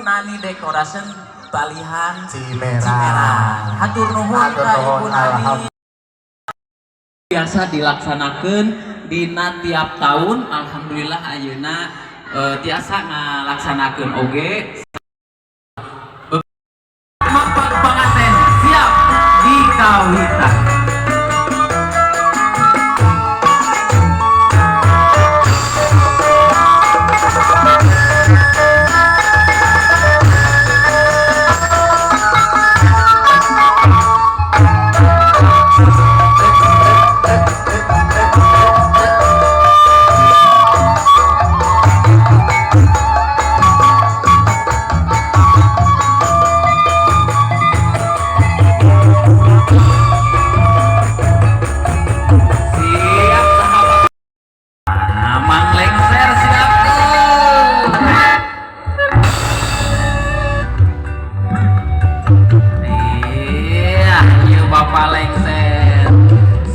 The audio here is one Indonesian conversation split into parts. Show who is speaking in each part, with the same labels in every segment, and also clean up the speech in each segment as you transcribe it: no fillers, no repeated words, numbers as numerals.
Speaker 1: nani dekorasi balihan
Speaker 2: Cimerah.
Speaker 1: hatur nuhun ka Ibu Nani. Biasa dilaksanakan dina tiap tahun, alhamdulillah ayeuna tiasa ngalaksanakeun oge. Pengantin siap dikawinkan.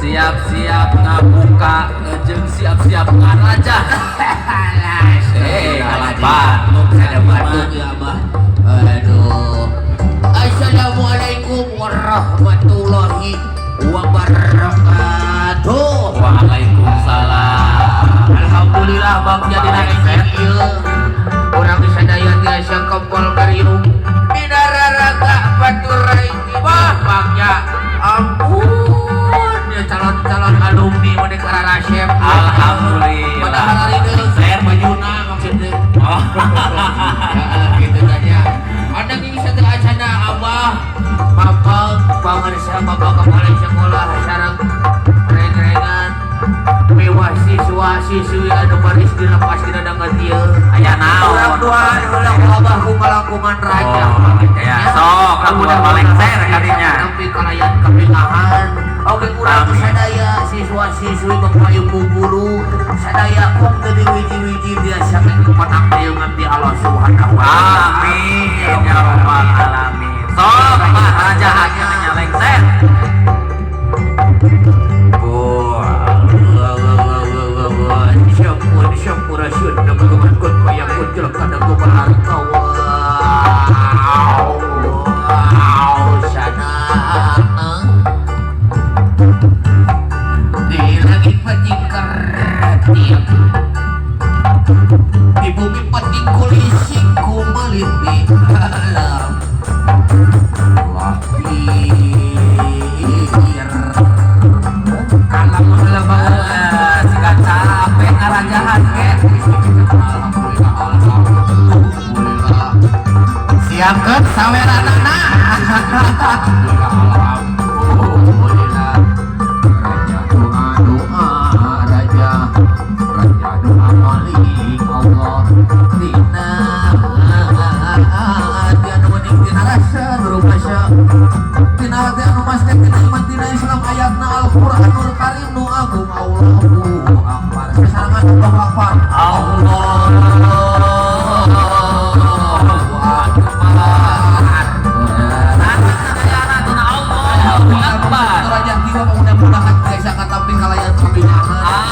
Speaker 1: Siap-siap ngabuka jeung siap-siap ngaraja. Kalah batuk, ada batuk ya Abah. Aduh. Assalamualaikum warahmatullahi wabarakatuh. Waalaikumsalam. Alhamdulillah bagja dina ieu. Urang sadaya tiasa kempol kariung. Minararaga baturai tibah bagja. Ampun. Calon-calon alumni mode karara chef. Alhamdulillah. Padahal hari ini saya majuna maksudnya. Oh. Gitu saja. Ada yang bisa teracana Abah, Bapak, pangarsa Bapak kepala sekolah sareng reng-rengan mewah siswa-siswi anu baris dilepas dina dangga dieu. Aya naon? Urang ulang Abah ku ngalakungan raja. Ya sok kamu udah malengser kadinya. Tapi kalayan kepingahan. Oke kurang sadaya siswa-siswi bapayung guru sadaya kong tadi wiji-wiji biasa patang dayungan di Allah Subhanahu wa taala. Amin ya rabbal alamin. Sok raja akhirnya lengser. Syukur syukur dengan kut yang muncul kada kubaran kawan. Sana di langit patingkar tiap di bumi pating kulisik ku meliti alam lahir kalam lebar jika capek ngarajahan ke alhamdulillah siapkan saweranana Al-Quranul Karim nu agung Allahu Akbar sesarangan Allahu Akbar Allahu Akbar raja jiwa mudah-mudahan biasa katapi kalayan pembinaan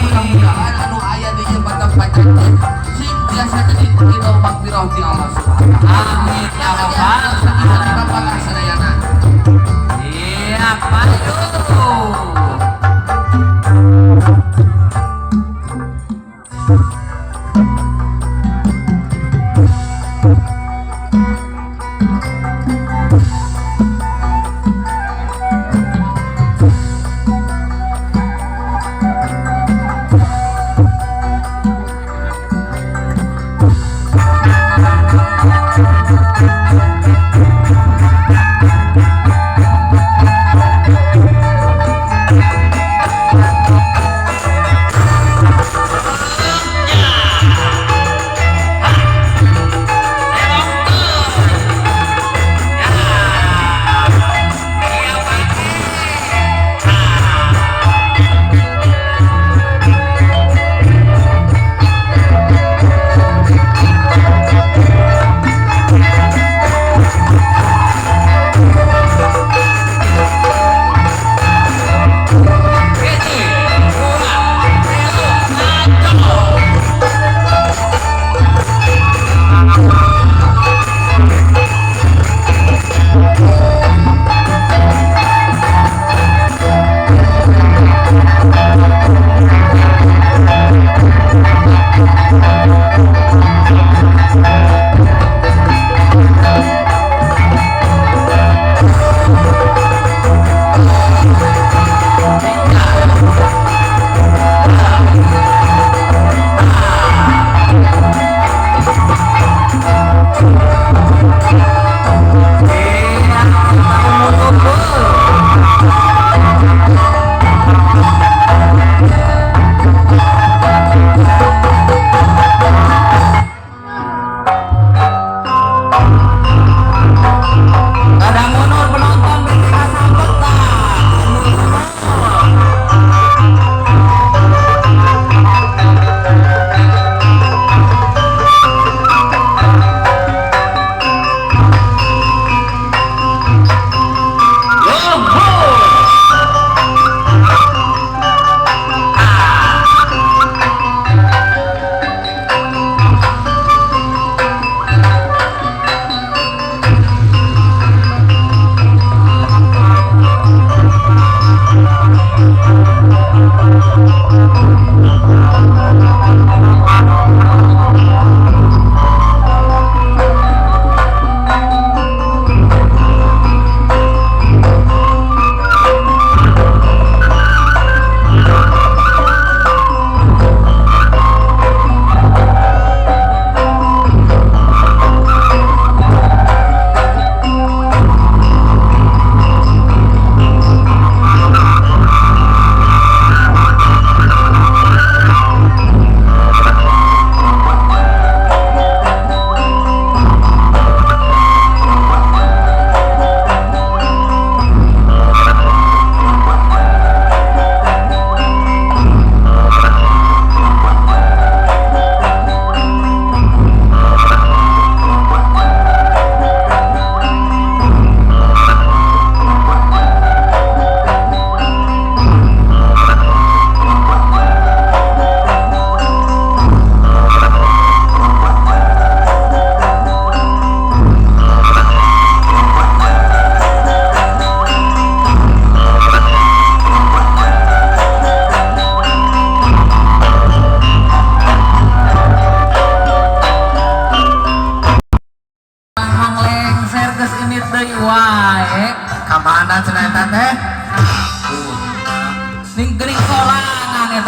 Speaker 1: mudah-mudahan anu aya di jembatan pacaran sing biasa jadi ridho makfirah di Allah Subhanahu wa taala. Amin ya rabbal alamin. Iya, maju.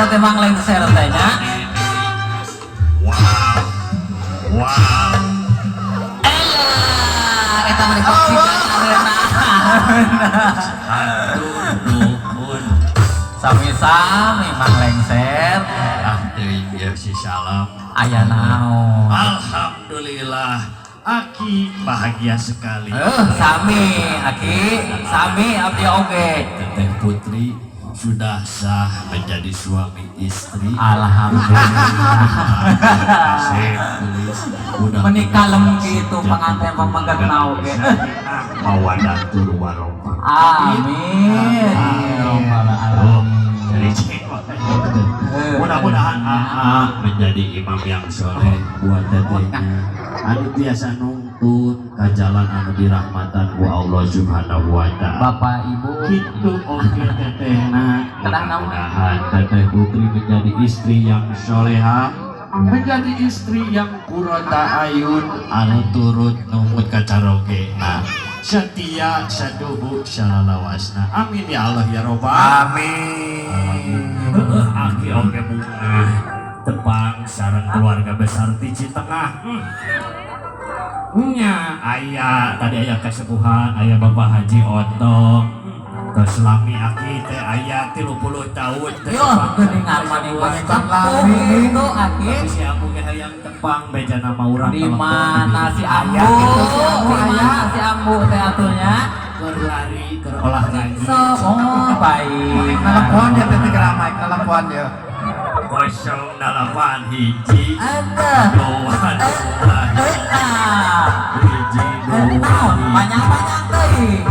Speaker 2: teh mang lengser teh nya.
Speaker 3: Wow.
Speaker 2: Eta mah dikoksikan
Speaker 3: Nuhun.
Speaker 2: Sami-sami mang lengser.
Speaker 3: Teuing ya si salam.
Speaker 2: Aya naon?
Speaker 3: Alhamdulillah. Aki bahagia sekali.
Speaker 2: Sami Aki, sami abdi oge.
Speaker 3: Teteh Putri sudah sah menjadi suami istri.
Speaker 2: Alhamdulillah.
Speaker 3: Saya tulis udah
Speaker 2: Menikah lem gitu pengantin pemegang oge.
Speaker 3: Mawadatul warohmah.
Speaker 2: Amin.
Speaker 3: Jadi mudah-mudahan AA menjadi imam yang soleh buat tetehnya. Anu biasa nuntun ke jalan anu dirahmatan ku Allah Subhanahu wa Ta'ala.
Speaker 2: Bapak Ibu
Speaker 3: Gitu oke tetehna.
Speaker 2: Kedah naon?
Speaker 3: Mudah-mudahan Teteh Putri menjadi istri yang soleha, menjadi istri yang kurota ayun, anu turut numut kacarogena, setia saduhu salalawasna. Amin ya Allah ya Robbal.
Speaker 1: Amin.
Speaker 3: Aki oke bunga tepang sareng keluarga besar di Citengah. Nya ayah tadi ayah kesepuhan ayah Bapak Haji Otong terus lami aki teh ayah 30 tahun teh
Speaker 2: yo geuningan mah di itu Aki.
Speaker 3: tapi si Ambu ge hayang tepang beja nama urang
Speaker 2: Di mana si Ambu?
Speaker 1: Ayah,
Speaker 2: Di mana si Ambu teh atunya?
Speaker 3: berlari ke olahraga
Speaker 2: Oh baik.
Speaker 1: Telepon ya teh geramai telepon ya.
Speaker 3: 08 hiji
Speaker 2: Ada.
Speaker 3: dua hiji dua
Speaker 2: Banyak-banyak teh.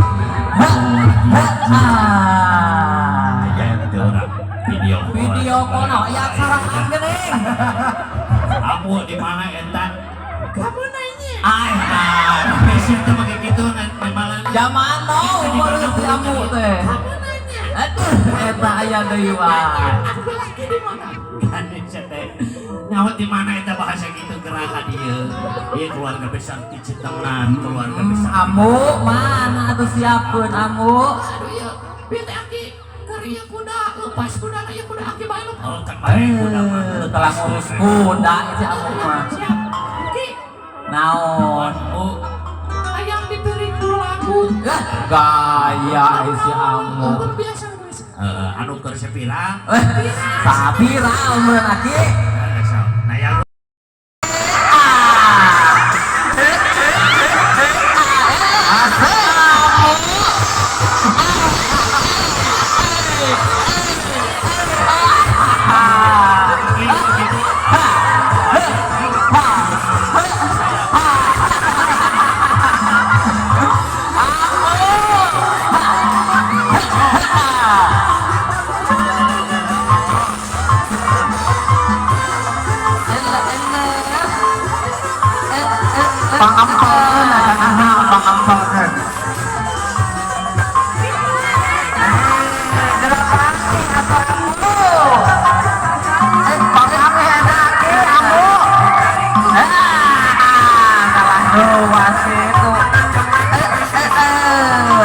Speaker 3: ya itu orang
Speaker 2: Video call ya sarang geuning.
Speaker 3: Abu di mana eta? Kamu nanya.
Speaker 2: Ai.
Speaker 3: Spesial tuh pakai gitu malah.
Speaker 2: Zaman now baru si Ambu teh. Aduh, eta aya deui wae.
Speaker 3: Aku lagi di mana? Kan teh. Nyawa di mana eta bahasa gitu gerakan dia. Iya keluarga besar di Citengah, keluarga besar.
Speaker 2: Ambu mana atuh siapkeun Ambu?
Speaker 3: Aduh ya, bete aki karya kuda lepas kuda aya kuda aki bae lu. Oh, kan bae kuda mah.
Speaker 2: Telah ngurus kuda si Ambu mah.
Speaker 3: Siap. Ki,
Speaker 2: Naon?
Speaker 3: oh. Ayam diberi lagu.
Speaker 2: Gaya si Ambu.
Speaker 3: Biasa biasa. Anu keur sepira?
Speaker 2: Sapira umur Aki?
Speaker 3: Nah yang
Speaker 1: Pangampalkeun pangampalkeun.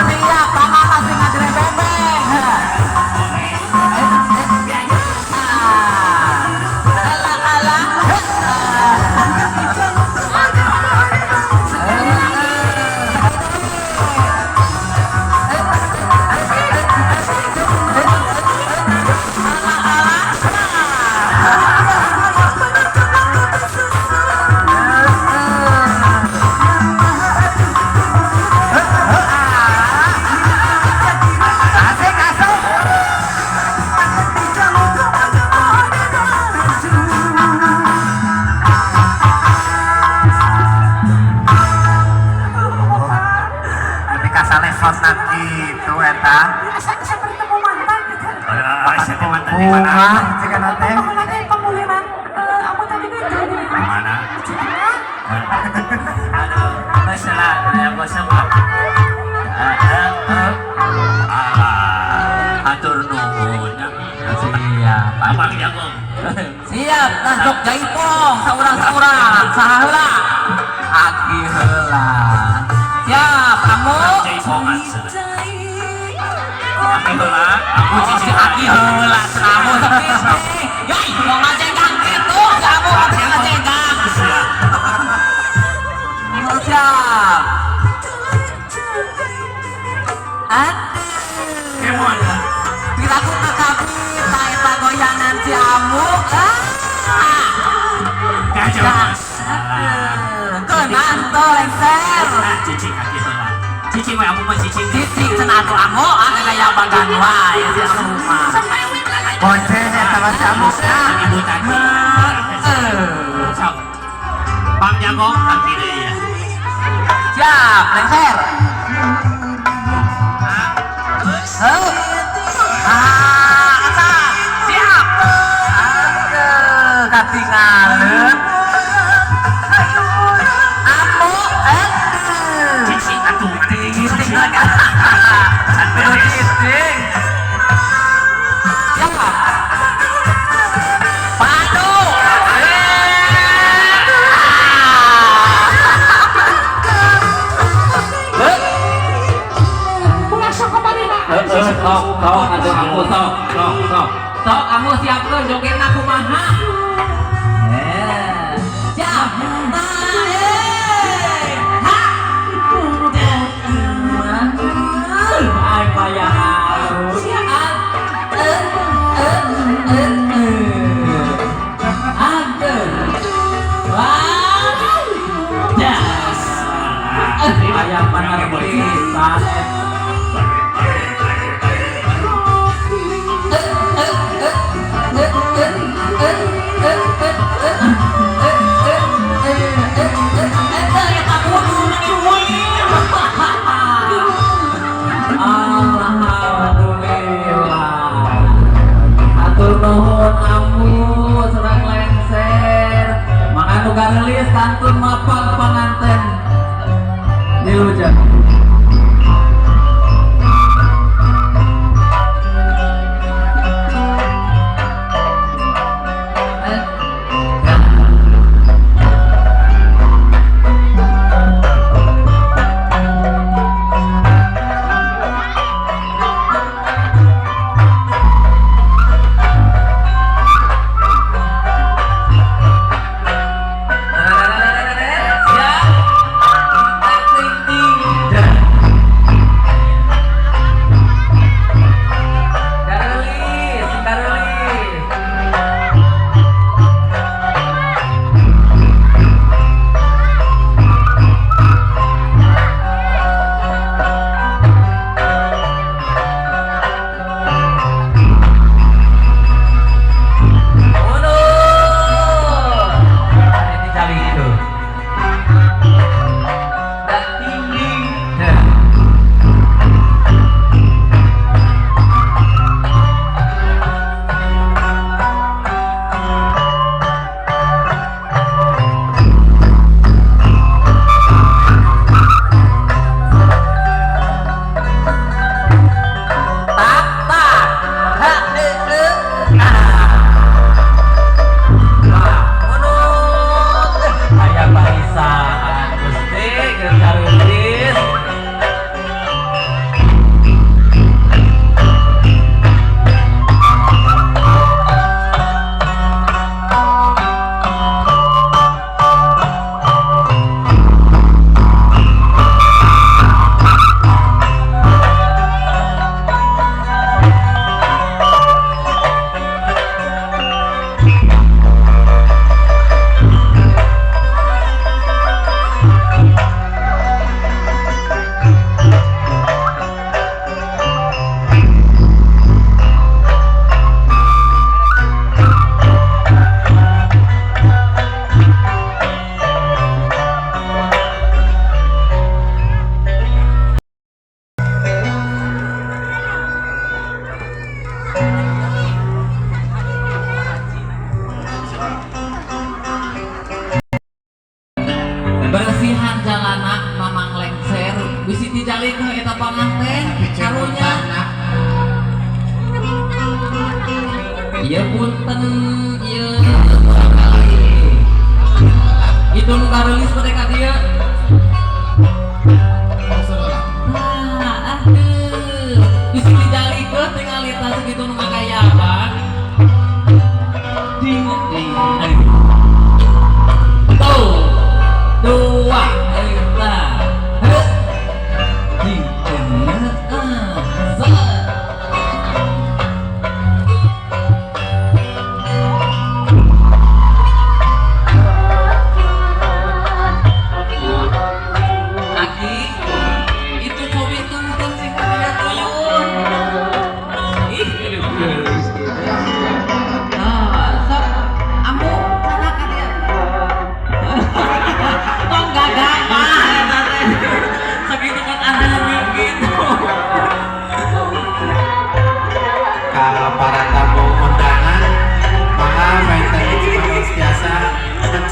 Speaker 2: Siap, tangan masih ngajreng-bebeng.
Speaker 1: Gitu eta. Bunga jika nanti.
Speaker 3: mana? Aduh, masalah yang gosong. Atur nuhun.
Speaker 2: Siap.
Speaker 3: Abang jagung.
Speaker 2: Siap, nah sok jaipong, saurang-saurang, saheula. Aki heula. Siap, kamu.
Speaker 3: Jaipongan sana. Aki heula, aku
Speaker 2: Oh, si Aki heula, kamu sepi. Kemon. Piraku kakabi eta goyangan si Amu.
Speaker 3: Gajah.
Speaker 2: Kenan tuh lengser.
Speaker 3: Cicing kaki heula. Cicing we amu mah cicing.
Speaker 2: Cicing cenah atuh Amu gaya bagan wae si Amu mah. Boceh eta mah si Amu.
Speaker 3: Ibu tadi. Sok. Pam Jagong kaki deui ya.
Speaker 2: Siap, lengser. Siap. Katingan. Amu,
Speaker 3: Cicing atuh.
Speaker 2: Giting lagi. Aduh, giting. Siap. Padu. Sok, aduh aku sok. Sok, kamu siapkan jogetna kumaha. Siap. Ay, payah halus. Ayam panar pisan. Atur nuhun Amu serang lengser. Manganu garelis kantun mapang panganten. Dilujeng. Bersihan jalanak mamang lengser bisi dijalin ke eta panganten karunya ieu punten ieu itu nu garelis mereka dia bisi dijalin ke tinggal eta segitu nu kakayaban ding dua,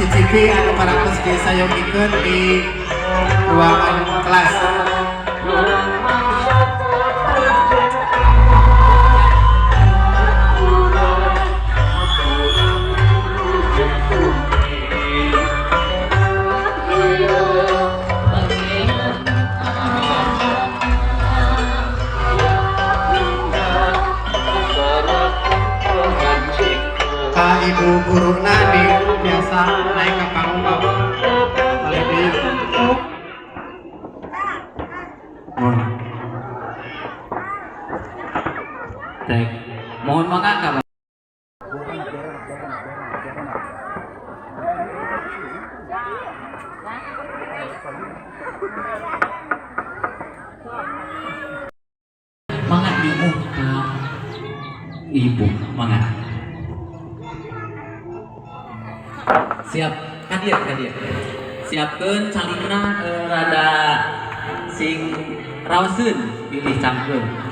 Speaker 4: cicipi anu parantos disayogikeun di ruangan kelas. Ibu guru nadi biasa naik ke panggung oleh di
Speaker 2: mohon makan mangat ibu ibu mangat siap hadir siapkan salina rada sing rawaseun pilih cangkeun